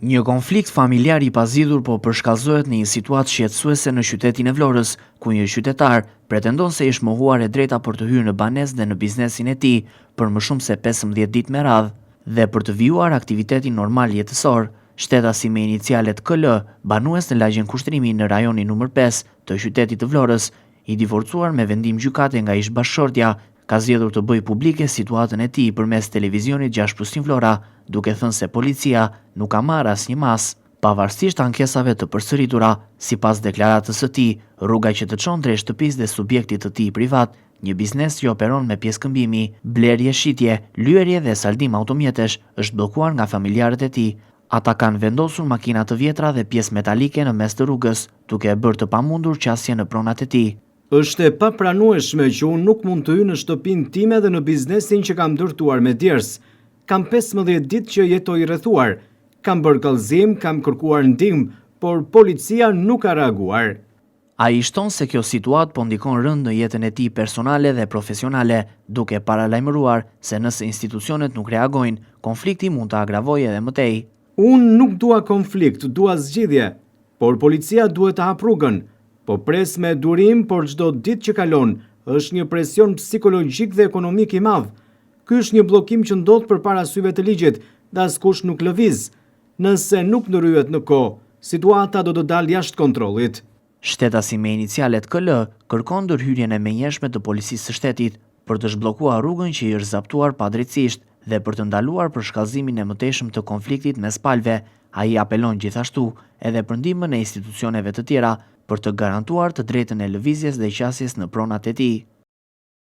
Një konflikt familjar I pazidhur po përshkallëzohet në një situatë shqetësuese në qytetin e Vlorës, ku një qytetar pretendon se ish mohuar e drejta për të hyrë në banesë dhe në biznesin e tij për më shumë se 15 ditë me radhë dhe për të vijuar aktivitetin normal jetësor. Shtetasi me inicialet KL, banues në lagjen kushtrimi në rajonin numër 5 të qytetit të Vlorës, I divorcuar me vendim gjykate nga ish bashkëshortja, ka zgjedhur të bëjë publike situatën e tij përmes televizionit 6+1 Vlora, duke thënë se policia nuk ka marrë asnjë mas. Pavarësisht ankesave të përsëritura, sipas deklaratës së tij, rruga që të çon drejt shtëpisë dhe subjektit të tij privat, një biznes që operon me pjeskëmbimi, blerje shitje, lyerje dhe saldim automjetesh, është bllokuar nga familjarët e tij. Ata kanë vendosur makina të vjetra dhe pjesë metalike në mes të rrugës, duke e bërë të pamundur qasje në pronat e tij. Është e papranueshme që unë nuk mund të hyj në shtëpinë time dhe në biznesin që kam ndërtuar me djers. Kam 15 ditë që jetoj I rrethuar. Kam bërë kallëzim, kam kërkuar ndihmë, por policia nuk ka reaguar. Ai shton se kjo situatë po ndikon rënd në jetën e tij personale dhe profesionale, duke paralajmëruar se nëse institucionet nuk reagojnë, konflikti mund të agravojë edhe më tej. Unë nuk dua konflikt, dua zgjidhje, por policia duhet të hap rrugën. Po pres me durim, por çdo ditë që kalon është një presion psikologjik dhe ekonomik I madh. Ky është një bllokim që ndodh përpara syve të ligjit dhe askush nuk lëviz. Nëse nuk ndryhet në kohë, situata do të dalë jashtë kontrollit. Shtetasi me inicialet KL kërkon ndërhyrjen e menjëhershme të policisë së shtetit për të zhbllokuar rrugën që I është zaptuar padrejtësisht dhe për të ndaluar përshkallëzimin e mëtejshëm të konfliktit mes palëve. Ai apelon gjithashtu edhe për ndihmën e institucioneve të tjera për të garantuar të drejtën e lëvizjes dhe qasjes në pronat e tij.